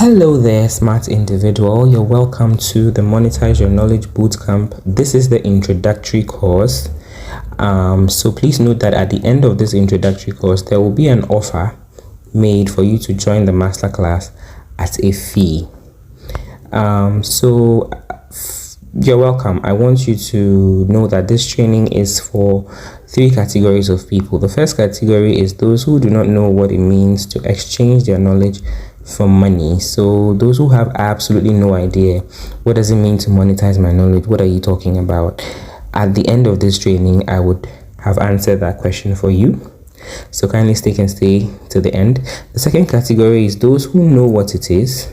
Hello there, smart individual. You're welcome to the Monetize Your Knowledge Bootcamp. This is the introductory course. So please note that at the end of this introductory course, there will be an offer made for you to join the masterclass at a fee. You're welcome. I want you to know that this training is for three categories of people. The first category is those who do not know what it means to exchange their knowledge for money. So those who have absolutely no idea, what does it mean to monetize my knowledge? What are you talking about? At the end of this training, I would have answered that question for you. So kindly stay to the end. The second category is those who know what it is,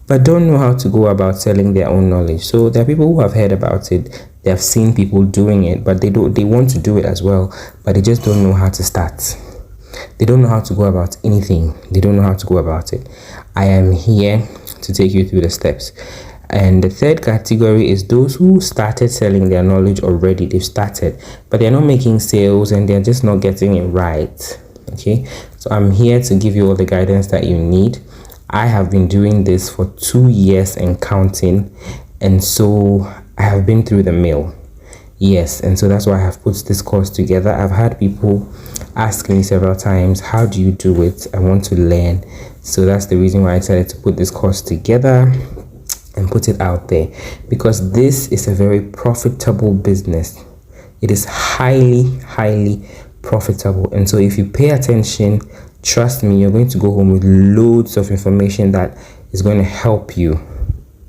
but don't know how to go about selling their own knowledge. So there are people who have heard about it, they have seen people doing it, but they want to do it as well, but they just don't know how to start. They don't know how to go about anything. They don't know how to go about it. I am here to take you through the steps. And the third category is those who started selling their knowledge already. They've started, but they're not making sales and they're just not getting it right. Okay, so I'm here to give you all the guidance that you need. I have been doing this for 2 years and counting, and so I have been through the mill. Yes, and so that's why I have put this course together. I've had people ask me several times, how do you do it? I want to learn. So that's the reason why I decided to put this course together and put it out there, because this is a very profitable business. It is highly profitable. And so if you pay attention, trust me, you're going to go home with loads of information that is going to help you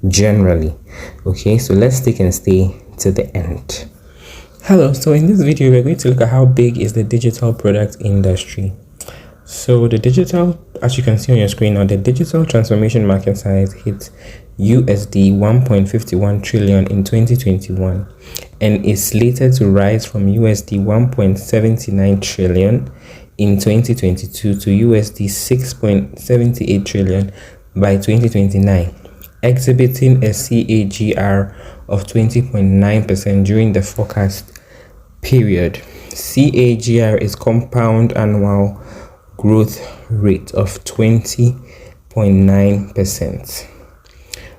generally. Okay, so let's stay to the end. Hello, so in this video we're going to look at how big is the digital product industry. So the digital, as you can see on your screen now, the digital transformation market size hit USD 1.51 trillion in 2021 and is slated to rise from USD 1.79 trillion in 2022 to USD 6.78 trillion by 2029, exhibiting a CAGR of 20.9% during the forecast period. CAGR is compound annual growth rate of 20.9%.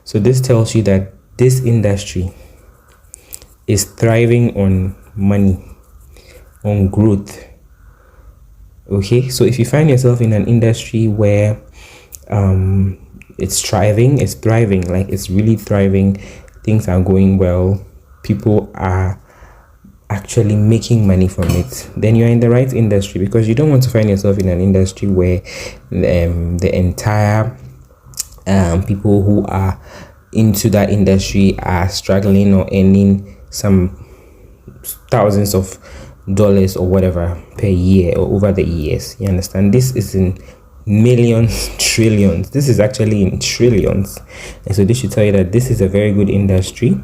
So this tells you that this industry is thriving on money, on growth. Okay, so if you find yourself in an industry where it's thriving, like it's really thriving, things are going well, people are actually making money from it, then you're in the right industry, because you don't want to find yourself in an industry where the entire people who are into that industry are struggling or earning some thousands of dollars or whatever per year or over the years. You understand? This is in millions, trillions. This is actually in trillions. And so this should tell you that this is a very good industry.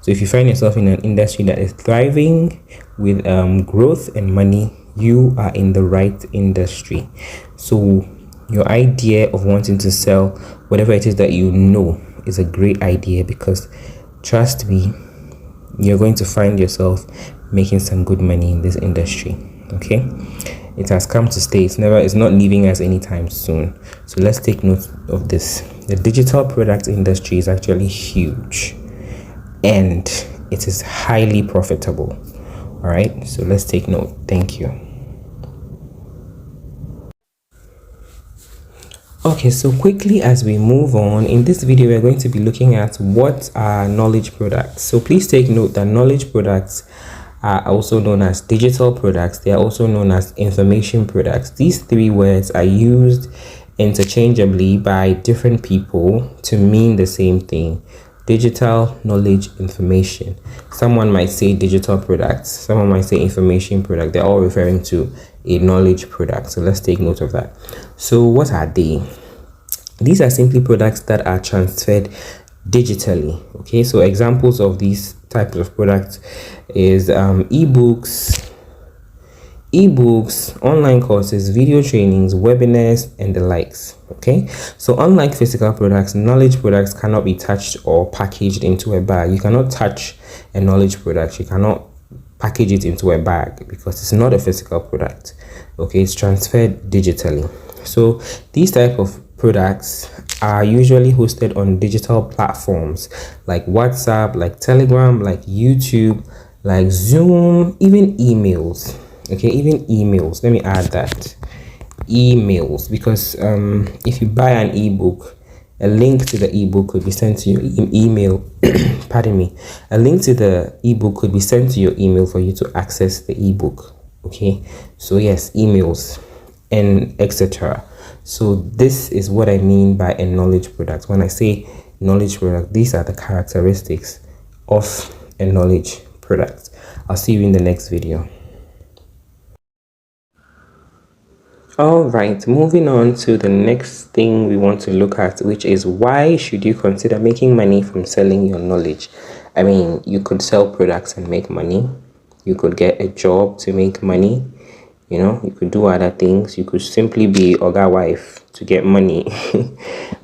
So if you find yourself in an industry that is thriving with growth and money, you are in the right industry. So your idea of wanting to sell whatever it is that you know is a great idea, because trust me, you're going to find yourself making some good money in this industry. Okay, it has come to stay. It's not leaving us anytime soon. So let's take note of this. The digital product industry is actually huge and it is highly profitable. All right, so let's take note. Thank you. Okay, so quickly as we move on, in this video we're going to be looking at what are knowledge products. So please take note that knowledge products are also known as digital products. They are also known as information products. These three words are used interchangeably by different people to mean the same thing: digital, knowledge, information. Someone might say digital products, someone might say information product. They're all referring to a knowledge product. So let's take note of that. So what are they? These are simply products that are transferred digitally. Okay, so examples of these types of products is ebooks, online courses, video trainings, webinars, and the likes. Okay, so unlike physical products, knowledge products cannot be touched or packaged into a bag. You cannot touch a knowledge product, you cannot package it into a bag, because it's not a physical product. Okay, it's transferred digitally. So these type of products are usually hosted on digital platforms like WhatsApp, like Telegram, like YouTube, like Zoom, even emails. Okay, even emails. Let me add that. Emails, because if you buy an ebook, a link to the ebook could be sent to your email. Pardon me. A link to the ebook could be sent to your email for you to access the ebook. Okay, so yes, emails and etc. So this is what I mean by a knowledge product. When I say knowledge product, these are the characteristics of a knowledge product. I'll see you in the next video. All right, moving on to the next thing we want to look at, which is why should you consider making money from selling your knowledge? I mean, you could sell products and make money. You could get a job to make money. You know, you could do other things. You could simply be Oga wife to get money.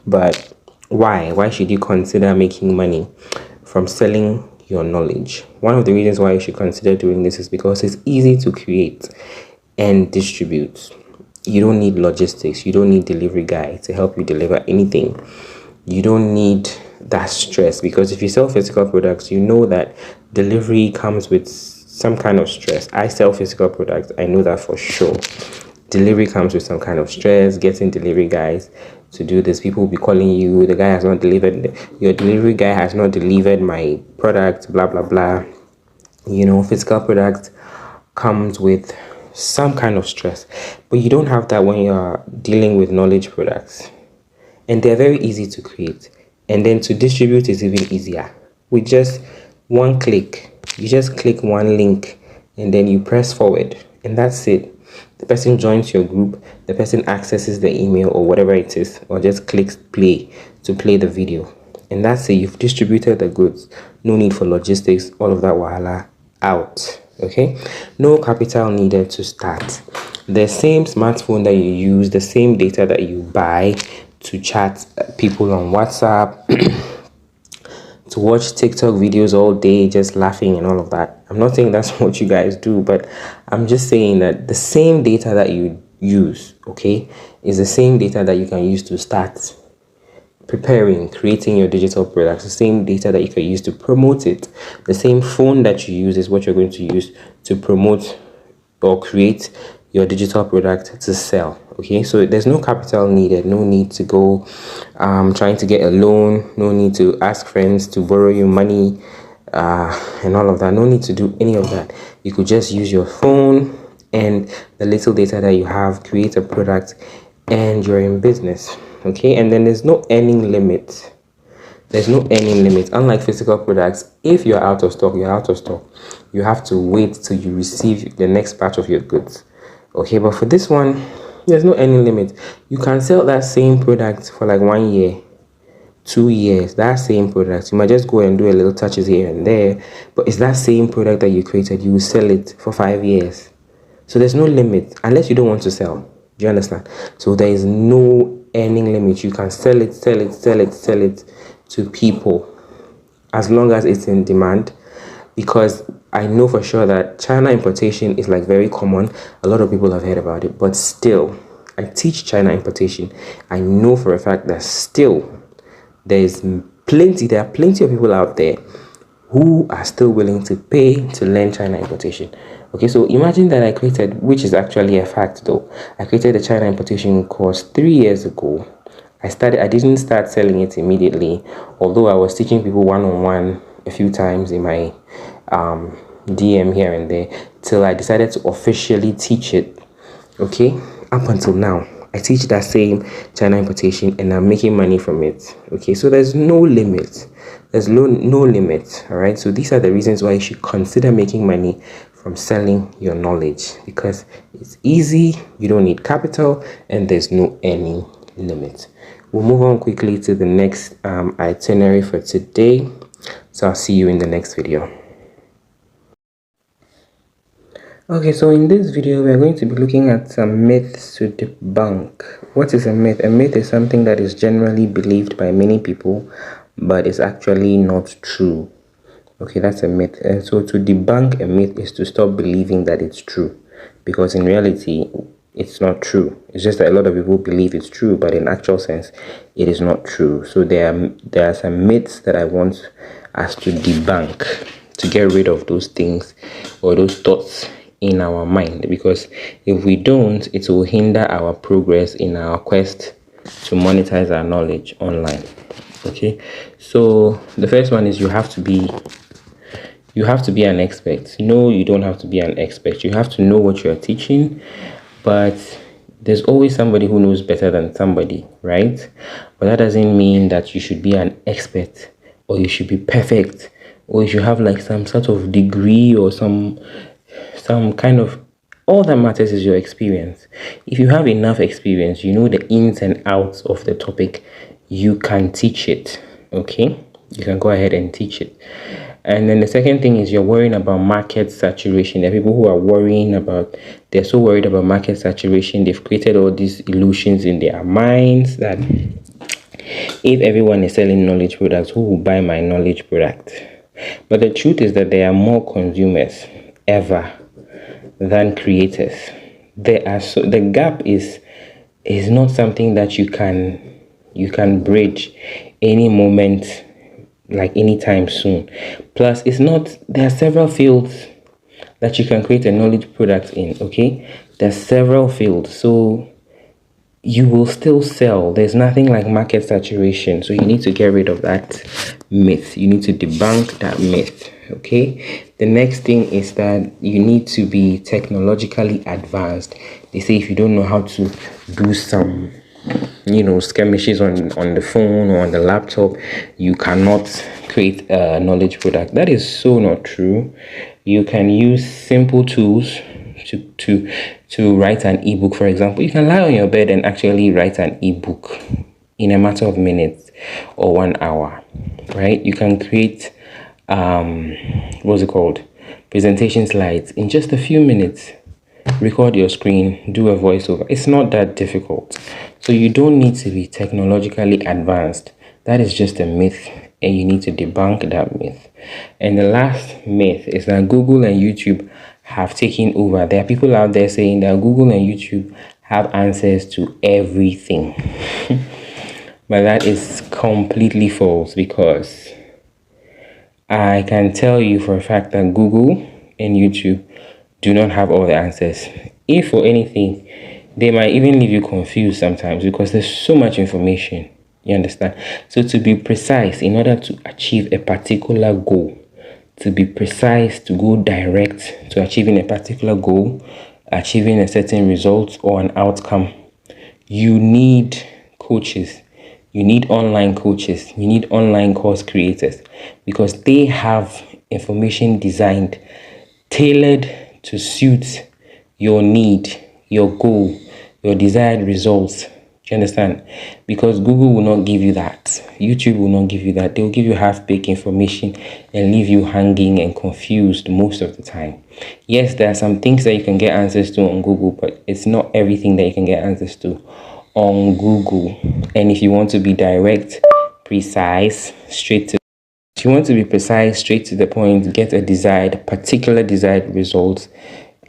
But why? Why should you consider making money from selling your knowledge? One of the reasons why you should consider doing this is because it's easy to create and distribute. You don't need logistics. You don't need delivery guy to help you deliver anything. You don't need that stress, because if you sell physical products, you know that delivery comes with some kind of stress. I sell physical products. I know that for sure. Delivery comes with some kind of stress. Getting delivery guys to do this. People will be calling you. The guy has not delivered. Your delivery guy has not delivered my product. Blah, blah, blah. You know, physical product comes with some kind of stress. But you don't have that when you're dealing with knowledge products. And they're very easy to create. And then to distribute is even easier. With just one click. You just click one link and then you press forward, and that's it. The person joins your group, the person accesses the email or whatever it is, or just clicks play to play the video, and that's it. You've distributed the goods. No need for logistics, all of that wahala out. Okay, no capital needed to start. The same smartphone that you use, the same data that you buy to chat people on WhatsApp, to watch TikTok videos all day, just laughing and all of that. I'm not saying that's what you guys do, but I'm just saying that the same data that you use, okay, is the same data that you can use to start preparing, creating your digital products. The same data that you can use to promote it. The same phone that you use is what you're going to use to promote or create your digital product to sell. Okay, so there's no capital needed. No need to go trying to get a loan. No need to ask friends to borrow you money and all of that. No need to do any of that. You could just use your phone and the little data that you have, create a product, and you're in business. Okay, and then there's no earning limit. There's no earning limit. Unlike physical products, if you're out of stock, you're out of stock. You have to wait till you receive the next batch of your goods. Okay, but for this one, there's no any limit. You can sell that same product for like 1 year, 2 years, that same product. You might just go and do a little touches here and there, but it's that same product that you created. You will sell it for 5 years. So there's no limit unless you don't want to sell. Do you understand? So there is no earning limit. You can sell it to people as long as it's in demand, because I know for sure that China importation is like very common. A lot of people have heard about it, but still, I teach China importation. I know for a fact that still there are plenty of people out there who are still willing to pay to learn China importation. Okay, so imagine that I created, which is actually a fact though, I created a China importation course 3 years ago. I didn't start selling it immediately, although I was teaching people one-on-one a few times in my DM here and there, till I decided to officially teach it. Okay, up until now, I teach that same China importation and I'm making money from it. Okay, so there's no limit. There's no limit. All right, so these are the reasons why you should consider making money from selling your knowledge, because it's easy, you don't need capital, and there's no earning limit. We'll move on quickly to the next itinerary for today. So I'll see you in the next video. Okay, so in this video, we are going to be looking at some myths to debunk. What is a myth? A myth is something that is generally believed by many people, but it's actually not true. Okay, that's a myth. And so to debunk a myth is to stop believing that it's true, because in reality, it's not true. It's just that a lot of people believe it's true, but in actual sense, it is not true. So there are some myths that I want us to debunk, to get rid of those things or those thoughts in our mind, because if we don't, it will hinder our progress in our quest to monetize our knowledge online. Okay, so the first one is you have to be an expert. No, you don't have to be an expert. You have to know what you're teaching, but there's always somebody who knows better than somebody, right? But that doesn't mean that you should be an expert or you should be perfect or you should have like some sort of degree or some kind of. All that matters is your experience. If you have enough experience, you know the ins and outs of the topic, you can teach it. Okay, you can go ahead and teach it. And then the second thing is you're worrying about market saturation. There are people who are they're so worried about market saturation. They've created all these illusions in their minds that if everyone is selling knowledge products, who will buy my knowledge product? But the truth is that there are more consumers ever than creators. The gap is not something that you can bridge any moment, like anytime soon. Plus, there are several fields that you can create a knowledge product in. Okay, there's several fields, so you will still sell. There's nothing like market saturation, so you need to get rid of that myth. You need to debunk that myth. Okay, the next thing is that you need to be technologically advanced. They say if you don't know how to do some skirmishes on the phone or on the laptop, you cannot create a knowledge product. That is so not true. You can use simple tools to write an ebook. For example, you can lie on your bed and actually write an ebook in a matter of minutes or 1 hour, right? You can create presentation slides in just a few minutes. Record your screen, do a voiceover. It's not that difficult. So you don't need to be technologically advanced. That is just a myth, and you need to debunk that myth. And the last myth is that Google and YouTube have taken over. There are people out there saying that Google and YouTube have answers to everything. But that is completely false, because I can tell you for a fact that Google and YouTube do not have all the answers. If for anything, they might even leave you confused sometimes because there's so much information. You understand? So to be precise, in order to achieve a particular goal, to be precise, to go direct to achieving a particular goal, achieving a certain result or an outcome, you need coaches. You need online coaches. You need online course creators, because they have information designed, tailored to suit your need, your goal, your desired results. Do you understand? Because Google will not give you that. YouTube will not give you that. They will give you half-baked information and leave you hanging and confused most of the time. Yes, there are some things that you can get answers to on Google, but it's not everything that you can get answers to on Google. And if you want to be direct, precise, straight to the point, get a particular desired result,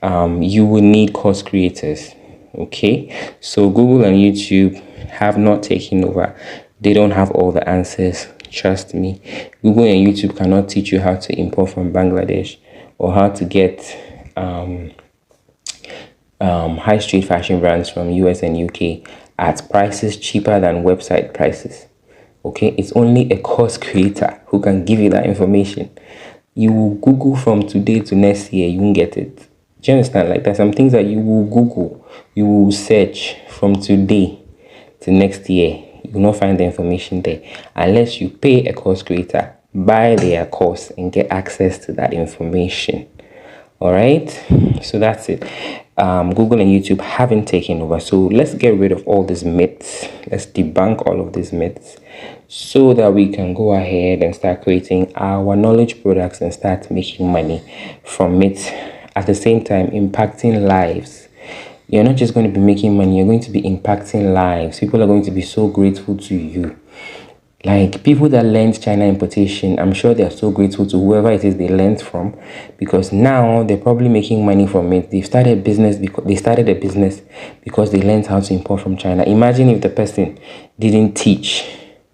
you will need course creators. Okay, so Google and YouTube have not taken over. They don't have all the answers. Trust me. Google and YouTube cannot teach you how to import from Bangladesh or how to get high street fashion brands from US and UK at prices cheaper than website prices. Okay, it's only a course creator who can give you that information. You will Google from today to next year, you won't get it. Do you understand? Like, there's some things that you will Google, you will search from today to next year. You will not find the information there unless you pay a course creator, buy their course, and get access to that information. All right, so that's it. Google and YouTube haven't taken over, so let's get rid of all these myths. Let's debunk all of these myths so that we can go ahead and start creating our knowledge products and start making money from it, at the same time impacting lives. You're not just going to be making money, you're going to be impacting lives. People are going to be so grateful to you. Like people that learned China importation, I'm sure they are so grateful to whoever it is they learned from, because now they're probably making money from it. They started a business because they learned how to import from China. Imagine if the person didn't teach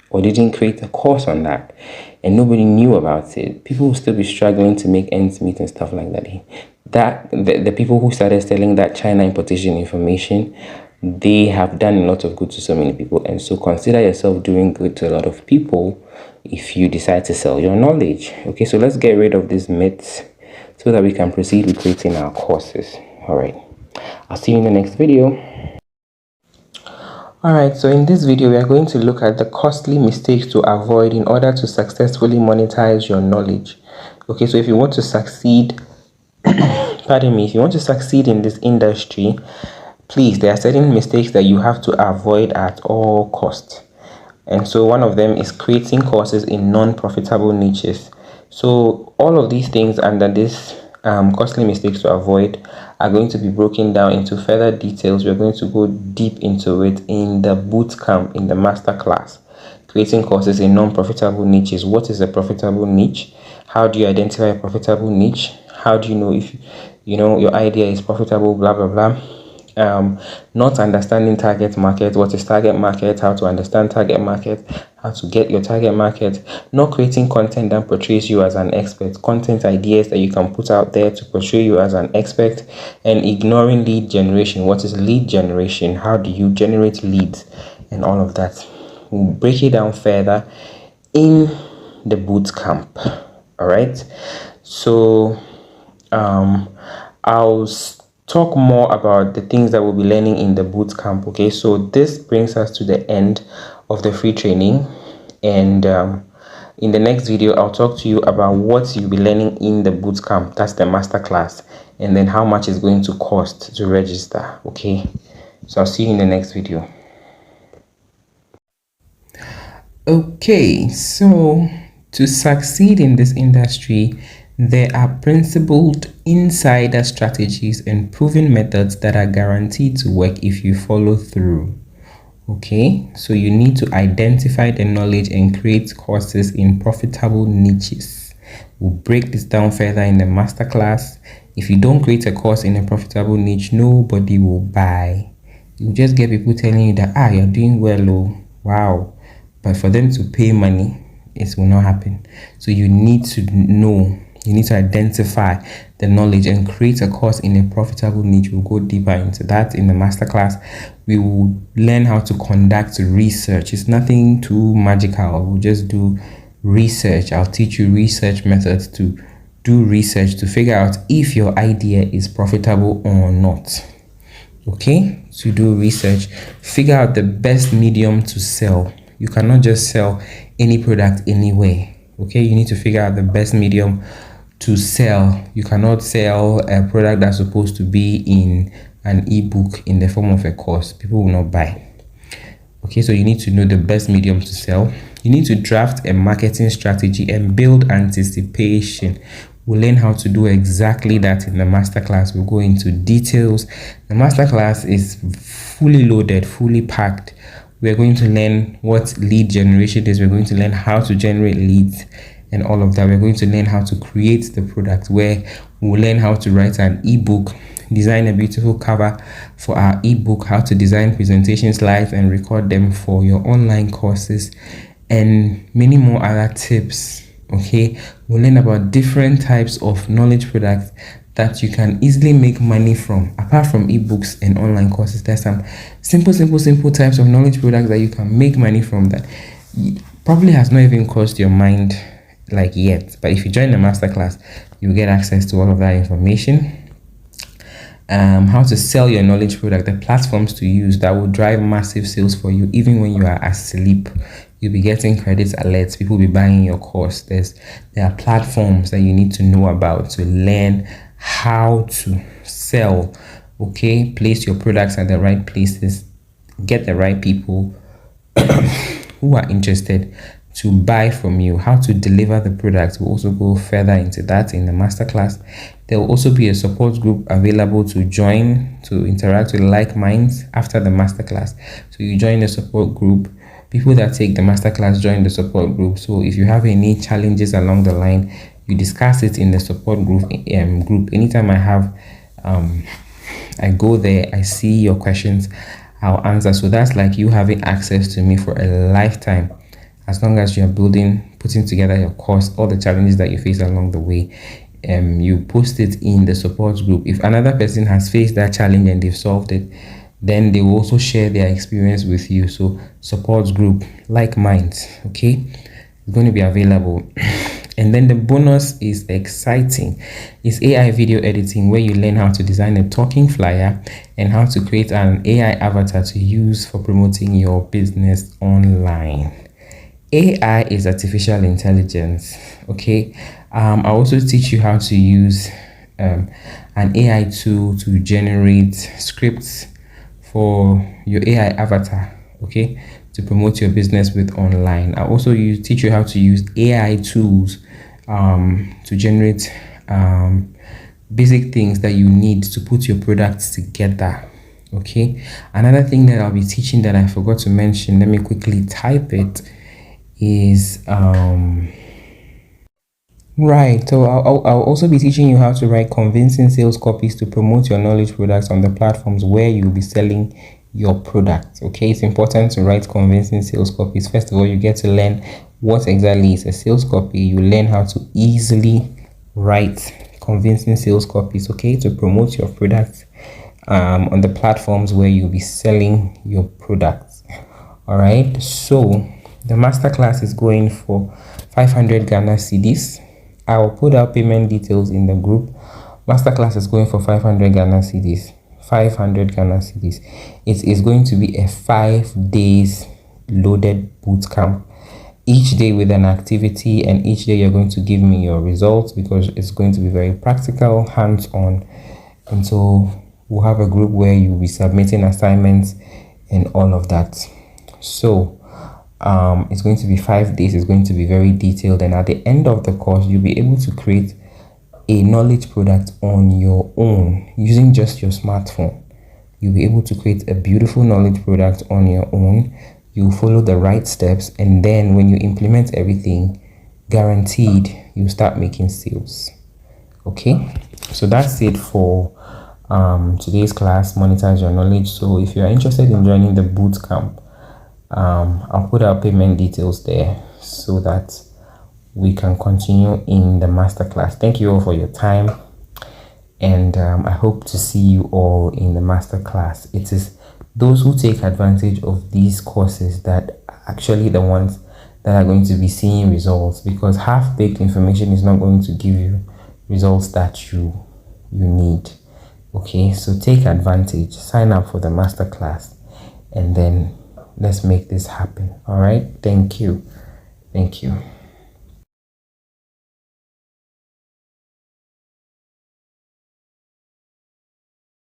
or didn't create a course on that and nobody knew about it. People will still be struggling to make ends meet and stuff like that. The people who started selling that China importation information, they have done a lot of good to so many people. And so consider yourself doing good to a lot of people if you decide to sell your knowledge. Okay, so let's get rid of these myths so that we can proceed with creating our courses. All right, I'll see you in the next video. All right, so in this video we are going to look at the costly mistakes to avoid in order to successfully monetize your knowledge. Okay, so if you want to succeed pardon me, if you want to succeed in this industry, please, there are certain mistakes that you have to avoid at all costs. And so one of them is creating courses in non-profitable niches. So all of these things under this costly mistakes to avoid are going to be broken down into further details. We're going to go deep into it in the boot camp, in the master class. Creating courses in non-profitable niches. What is a profitable niche? How do you identify a profitable niche? How do you know if your idea is profitable? Blah blah blah. Not understanding target market. What is target market? How to understand target market? How to get your target market? Not creating content that portrays you as an expert. Content ideas that you can put out there to portray you as an expert. And ignoring lead generation. What is lead generation? How do you generate leads? And all of that. We'll break it down further in the boot camp. All right. So I'll talk more about the things that we'll be learning in the boot camp. Okay, so this brings us to the end of the free training, and in the next video I'll talk to you about what you'll be learning in the boot camp. That's the master class, and then how much it's going to cost to register. Okay, so I'll see you in the next video. Okay, so to succeed in this industry, there are principled insider strategies and proven methods that are guaranteed to work if you follow through. Okay, so you need to identify the knowledge and create courses in profitable niches. We'll break this down further in the masterclass. If you don't create a course in a profitable niche, nobody will buy. You just get people telling you that, you're doing well, oh, wow. But for them to pay money, it will not happen. So you need to know. You need to identify the knowledge and create a course in a profitable niche. We'll go deeper into that in the masterclass. We will learn how to conduct research. It's nothing too magical. We'll just do research. I'll teach you research methods to do research to figure out if your idea is profitable or not. Okay, to do research, figure out the best medium to sell. You cannot just sell any product anywhere. Okay, you need to figure out the best medium to sell. You cannot sell a product that's supposed to be in an ebook in the form of a course. People will not buy. Okay, so you need to know the best medium to sell. You need to draft a marketing strategy and build anticipation. We'll learn how to do exactly that in the masterclass. We'll go into details. The masterclass is fully loaded, fully packed. We're going to learn what lead generation is. We're going to learn how to generate leads and all of that. We're going to learn how to create the product, where we'll learn how to write an ebook, design a beautiful cover for our ebook, how to design presentation slides and record them for your online courses, and many more other tips. Okay, we'll learn about different types of knowledge products that you can easily make money from. Apart from ebooks and online courses, there's some simple types of knowledge products that you can make money from that probably has not even crossed your mind like yet. But if you join the masterclass, you get access to all of that information. How to sell your knowledge product, the platforms to use that will drive massive sales for you even when you are asleep. You'll be getting credits alerts. People will be buying your course. There are platforms that you need to know about to learn how to sell. Okay, place your products at the right places, get the right people who are interested to buy from you. How to deliver the product, we'll also go further into that in the masterclass. There will also be a support group available to join to interact with like minds after the masterclass. So you join the support group, People that take the masterclass join the support group. So if you have any challenges along the line, you discuss it in the support group. Anytime I go there, I see your questions, I'll answer. So that's like you having access to me for a lifetime, as long as you are putting together your course, all the challenges that you face along the way. You post it in the support group. If another person has faced that challenge and they've solved it, then they will also share their experience with you. So support group like minds, okay, it's going to be available. And then the bonus is exciting. It's AI video editing, where you learn how to design a talking flyer and how to create an AI avatar to use for promoting your business online. AI is artificial intelligence, okay. I also teach you how to use an AI tool to generate scripts for your AI avatar, okay, to promote your business with online. I also teach you how to use AI tools to generate basic things that you need to put your products together, okay. Another thing that I'll be teaching that I forgot to mention, let me quickly type it, is right. So I'll also be teaching you how to write convincing sales copies to promote your knowledge products on the platforms where you'll be selling your product. Okay, it's important to write convincing sales copies. First of all, you get to learn what exactly is a sales copy. You learn how to easily write convincing sales copies, okay, to promote your products on the platforms where you'll be selling your products. All right, so the masterclass is going for 500 Ghana cedis. I will put out payment details in the group. Masterclass is going for 500 Ghana cedis. 500 Ghana cedis. It is going to be a 5 days loaded boot camp, each day with an activity, and each day you're going to give me your results, because it's going to be very practical, hands-on. And so we'll have a group where you'll be submitting assignments and all of that. So it's going to be 5 days. It's going to be very detailed, and at the end of the course you'll be able to create a knowledge product on your own using just your smartphone. You'll be able to create a beautiful knowledge product on your own. You follow the right steps, and then when you implement everything, guaranteed you start making sales. Okay, so that's it for today's class, Monetize Your Knowledge. So if you are interested in joining the boot camp, I'll put our payment details there so that we can continue in the masterclass. Thank you all for your time, and I hope to see you all in the masterclass. It is those who take advantage of these courses that are actually the ones that are going to be seeing results, because half-baked information is not going to give you results that you need. Okay, so take advantage, sign up for the masterclass, and then let's make this happen. All right, thank you.